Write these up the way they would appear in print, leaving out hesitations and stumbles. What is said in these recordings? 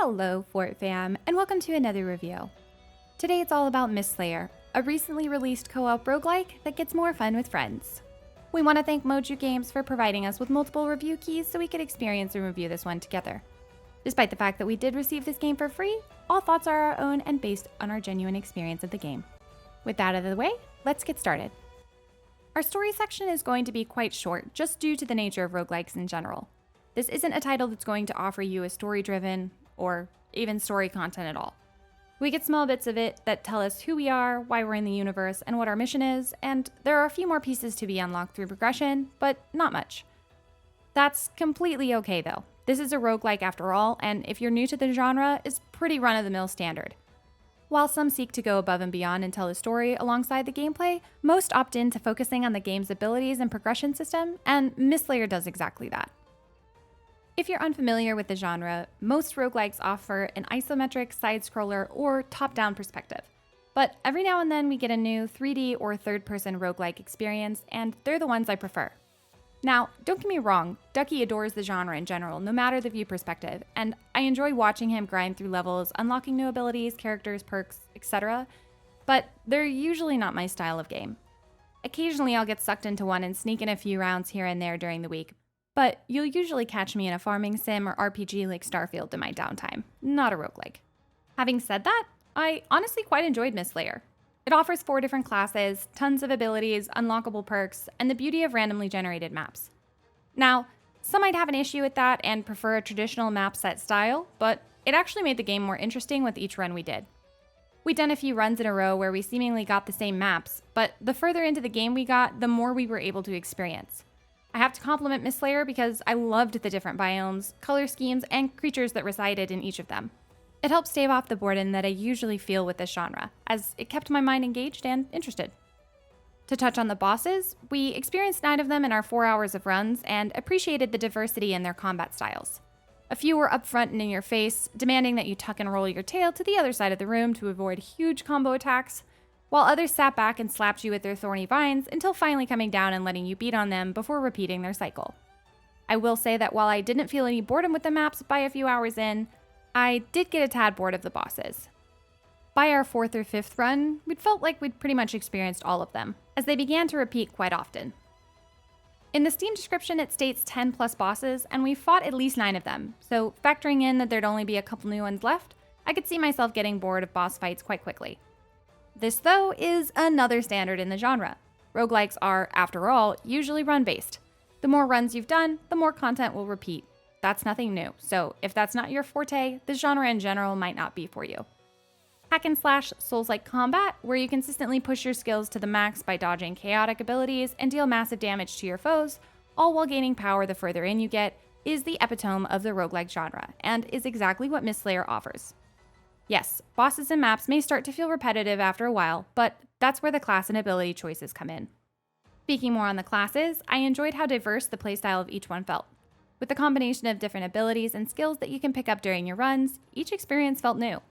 Hello, Fort Fam, and welcome to another review. Today it's all about mistslayer, a recently released co-op roguelike that gets more fun with friends. We want to thank Moju Games for providing us with multiple review keys so we could experience and review this one together. Despite the fact that we did receive this game for free, all thoughts are our own and based on our genuine experience of the game. With that out of the way, let's get started. Our story section is going to be quite short, just due to the nature of roguelikes in general. This isn't a title that's going to offer you a story-driven, or even story content at all. We get small bits of it that tell us who we are, why we're in the universe, and what our mission is, and there are a few more pieces to be unlocked through progression, but not much. That's completely okay though. This is a roguelike after all, and if you're new to the genre, is pretty run-of-the-mill standard. While some seek to go above and beyond and tell a story alongside the gameplay, most opt in to focusing on the game's abilities and progression system, and mistslayer does exactly that. If you're unfamiliar with the genre, most roguelikes offer an isometric, side-scroller, or top-down perspective. But every now and then we get a new 3D or third-person roguelike experience, and they're the ones I prefer. Now, don't get me wrong, Ducky adores the genre in general, no matter the view perspective, and I enjoy watching him grind through levels, unlocking new abilities, characters, perks, etc., but they're usually not my style of game. Occasionally I'll get sucked into one and sneak in a few rounds here and there during the week, but you'll usually catch me in a farming sim or RPG like Starfield in my downtime, not a roguelike. Having said that, I honestly quite enjoyed mistslayer. It offers 4 different classes, tons of abilities, unlockable perks, and the beauty of randomly generated maps. Now, some might have an issue with that and prefer a traditional map set style, but it actually made the game more interesting with each run we did. We'd done a few runs in a row where we seemingly got the same maps, but the further into the game we got, the more we were able to experience. I have to compliment mistslayer because I loved the different biomes, color schemes, and creatures that resided in each of them. It helped stave off the boredom that I usually feel with this genre, as it kept my mind engaged and interested. To touch on the bosses, we experienced 9 of them in our 4 hours of runs and appreciated the diversity in their combat styles. A few were upfront and in your face, demanding that you tuck and roll your tail to the other side of the room to avoid huge combo attacks, while others sat back and slapped you with their thorny vines until finally coming down and letting you beat on them before repeating their cycle. I will say that while I didn't feel any boredom with the maps by a few hours in, I did get a tad bored of the bosses. By our 4th or 5th run, we'd felt like we'd pretty much experienced all of them, as they began to repeat quite often. In the Steam description it states 10 plus bosses, and we fought at least 9 of them, so factoring in that there'd only be a couple new ones left, I could see myself getting bored of boss fights quite quickly. This, though, is another standard in the genre. Roguelikes are, after all, usually run-based. The more runs you've done, the more content will repeat. That's nothing new, so if that's not your forte, the genre in general might not be for you. Hack and slash Souls-like combat, where you consistently push your skills to the max by dodging chaotic abilities and deal massive damage to your foes, all while gaining power the further in you get, is the epitome of the roguelike genre, and is exactly what mistslayer offers. Yes, bosses and maps may start to feel repetitive after a while, but that's where the class and ability choices come in. Speaking more on the classes, I enjoyed how diverse the playstyle of each one felt. With the combination of different abilities and skills that you can pick up during your runs, each experience felt new.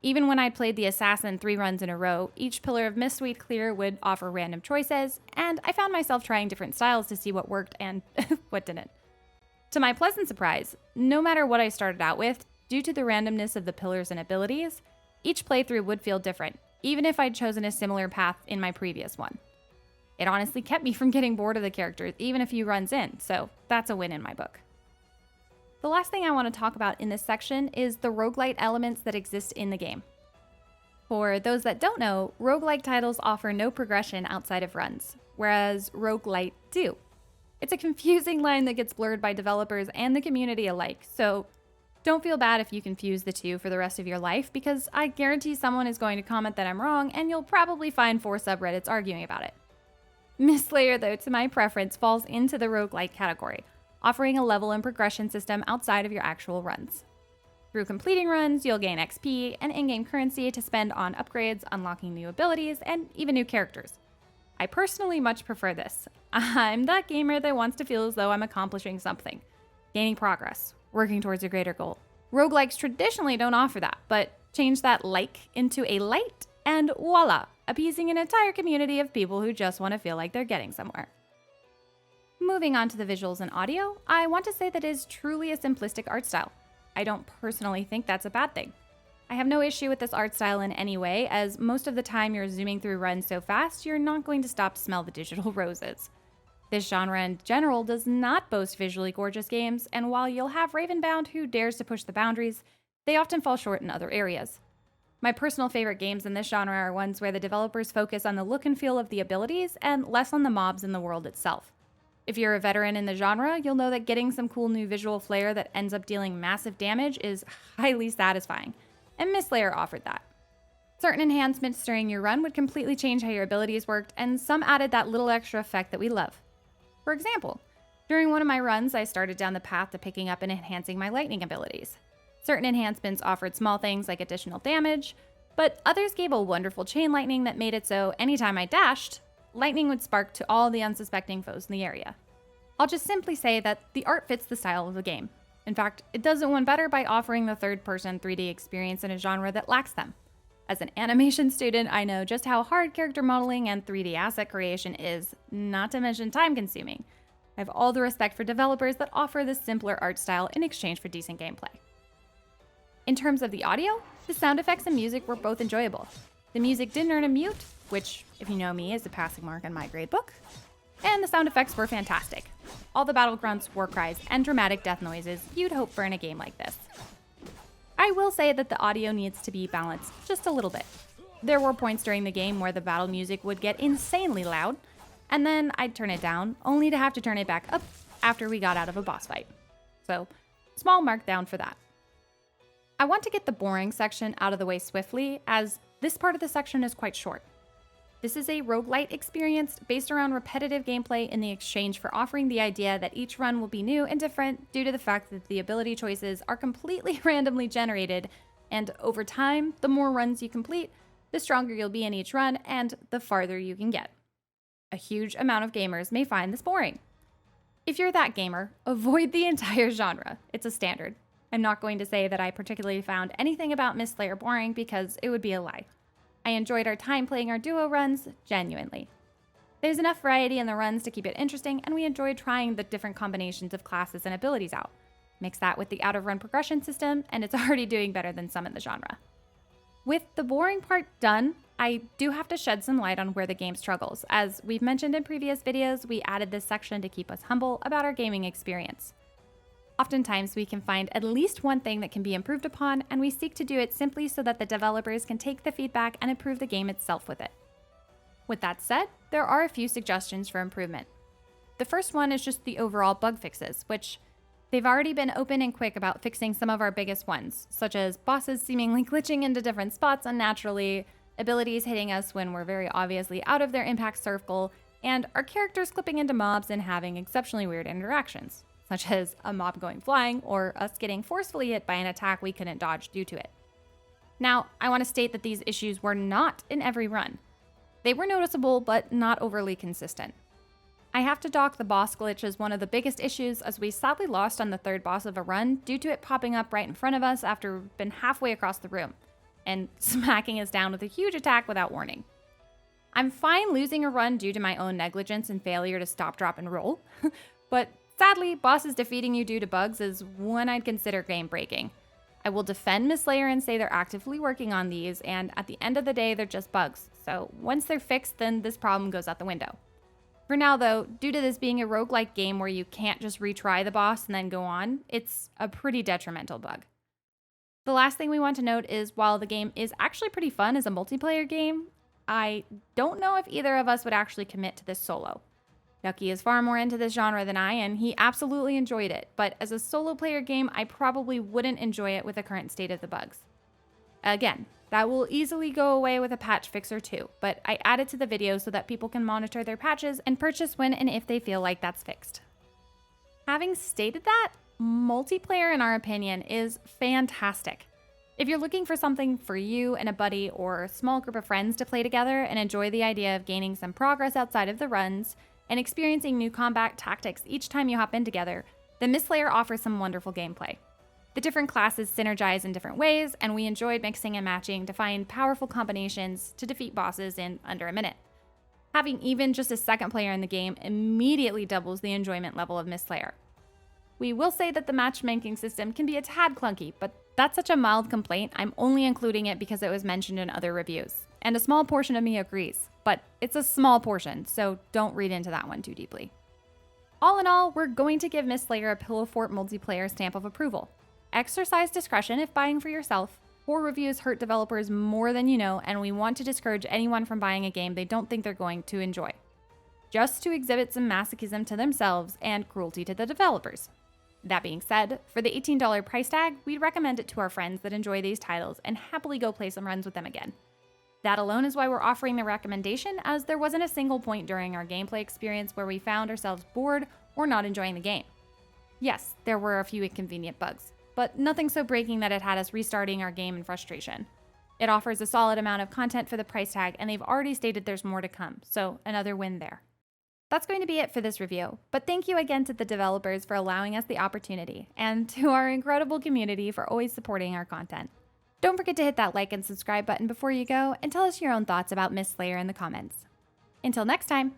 Even when I'd played the Assassin 3 runs in a row, each pillar of mist we'd clear would offer random choices, and I found myself trying different styles to see what worked and what didn't. To my pleasant surprise, no matter what I started out with, due to the randomness of the pillars and abilities, each playthrough would feel different, even if I'd chosen a similar path in my previous one. It honestly kept me from getting bored of the characters even a few runs in, so that's a win in my book. The last thing I want to talk about in this section is the roguelite elements that exist in the game. For those that don't know, roguelike titles offer no progression outside of runs, whereas roguelite do. It's a confusing line that gets blurred by developers and the community alike, so don't feel bad if you confuse the two for the rest of your life, because I guarantee someone is going to comment that I'm wrong, and you'll probably find 4 subreddits arguing about it. Mistslayer, though, to my preference, falls into the roguelike category, offering a level and progression system outside of your actual runs. Through completing runs, you'll gain XP and in-game currency to spend on upgrades, unlocking new abilities, and even new characters. I personally much prefer this. I'm that gamer that wants to feel as though I'm accomplishing something, gaining progress, working towards a greater goal. Roguelikes traditionally don't offer that, but change that like into a light, and voila, appeasing an entire community of people who just want to feel like they're getting somewhere. Moving on to the visuals and audio, I want to say that it is truly a simplistic art style. I don't personally think that's a bad thing. I have no issue with this art style in any way, as most of the time you're zooming through runs so fast you're not going to stop to smell the digital roses. This genre in general does not boast visually gorgeous games, and while you'll have Ravenbound who dares to push the boundaries, they often fall short in other areas. My personal favorite games in this genre are ones where the developers focus on the look and feel of the abilities and less on the mobs in the world itself. If you're a veteran in the genre, you'll know that getting some cool new visual flair that ends up dealing massive damage is highly satisfying, and mistslayer offered that. Certain enhancements during your run would completely change how your abilities worked, and some added that little extra effect that we love. For example, during one of my runs, I started down the path to picking up and enhancing my lightning abilities. Certain enhancements offered small things like additional damage, but others gave a wonderful chain lightning that made it so anytime I dashed, lightning would spark to all the unsuspecting foes in the area. I'll just simply say that the art fits the style of the game. In fact, it does it one better by offering the third-person 3D experience in a genre that lacks them. As an animation student, I know just how hard character modeling and 3D asset creation is, not to mention time-consuming. I have all the respect for developers that offer this simpler art style in exchange for decent gameplay. In terms of the audio, the sound effects and music were both enjoyable. The music didn't earn a mute, which, if you know me, is a passing mark in my gradebook, and the sound effects were fantastic. All the battle grunts, war cries, and dramatic death noises you'd hope for in a game like this. I will say that the audio needs to be balanced just a little bit. There were points during the game where the battle music would get insanely loud, and then I'd turn it down, only to have to turn it back up after we got out of a boss fight. So, small markdown for that. I want to get the boring section out of the way swiftly, as this part of the section is quite short. This is a roguelite experience based around repetitive gameplay in the exchange for offering the idea that each run will be new and different due to the fact that the ability choices are completely randomly generated, and over time, the more runs you complete, the stronger you'll be in each run and the farther you can get. A huge amount of gamers may find this boring. If you're that gamer, avoid the entire genre. It's a standard. I'm not going to say that I particularly found anything about mistslayer boring because it would be a lie. I enjoyed our time playing our duo runs, genuinely. There's enough variety in the runs to keep it interesting, and we enjoyed trying the different combinations of classes and abilities out. Mix that with the out-of-run progression system, and it's already doing better than some in the genre. With the boring part done, I do have to shed some light on where the game struggles. As we've mentioned in previous videos, we added this section to keep us humble about our gaming experience. Oftentimes, we can find at least one thing that can be improved upon, and we seek to do it simply so that the developers can take the feedback and improve the game itself with it. With that said, there are a few suggestions for improvement. The first one is just the overall bug fixes, which they've already been open and quick about fixing some of our biggest ones, such as bosses seemingly glitching into different spots unnaturally, abilities hitting us when we're very obviously out of their impact circle, and our characters clipping into mobs and having exceptionally weird interactions, such as a mob going flying or us getting forcefully hit by an attack we couldn't dodge due to it. Now, I want to state that these issues were not in every run. They were noticeable, but not overly consistent. I have to dock the boss glitch as one of the biggest issues, as we sadly lost on the third boss of a run due to it popping up right in front of us after we've been halfway across the room, and smacking us down with a huge attack without warning. I'm fine losing a run due to my own negligence and failure to stop, drop, and roll, but sadly, bosses defeating you due to bugs is one I'd consider game-breaking. I will defend mistslayer and say they're actively working on these, and at the end of the day, they're just bugs. So once they're fixed, then this problem goes out the window. For now though, due to this being a roguelike game where you can't just retry the boss and then go on, it's a pretty detrimental bug. The last thing we want to note is while the game is actually pretty fun as a multiplayer game, I don't know if either of us would actually commit to this solo. Ducky is far more into this genre than I, and he absolutely enjoyed it, but as a solo player game, I probably wouldn't enjoy it with the current state of the bugs. Again, that will easily go away with a patch fix or two, but I added to the video so that people can monitor their patches and purchase when and if they feel like that's fixed. Having stated that, multiplayer in our opinion is fantastic. If you're looking for something for you and a buddy or a small group of friends to play together and enjoy the idea of gaining some progress outside of the runs, and experiencing new combat tactics each time you hop in together, then mistslayer offers some wonderful gameplay. The different classes synergize in different ways, and we enjoyed mixing and matching to find powerful combinations to defeat bosses in under a minute. Having even just a second player in the game immediately doubles the enjoyment level of mistslayer. We will say that the matchmaking system can be a tad clunky, but that's such a mild complaint, I'm only including it because it was mentioned in other reviews. And a small portion of me agrees, but it's a small portion, so don't read into that one too deeply. All in all, we're going to give mistslayer a Pillow Fort multiplayer stamp of approval. Exercise discretion if buying for yourself. Poor reviews hurt developers more than you know, and we want to discourage anyone from buying a game they don't think they're going to enjoy. Just to exhibit some masochism to themselves and cruelty to the developers. That being said, for the $18 price tag, we'd recommend it to our friends that enjoy these titles and happily go play some runs with them again. That alone is why we're offering the recommendation, as there wasn't a single point during our gameplay experience where we found ourselves bored or not enjoying the game. Yes, there were a few inconvenient bugs, but nothing so breaking that it had us restarting our game in frustration. It offers a solid amount of content for the price tag, and they've already stated there's more to come, so another win there. That's going to be it for this review, but thank you again to the developers for allowing us the opportunity, and to our incredible community for always supporting our content. Don't forget to hit that like and subscribe button before you go, and tell us your own thoughts about mistslayer in the comments. Until next time!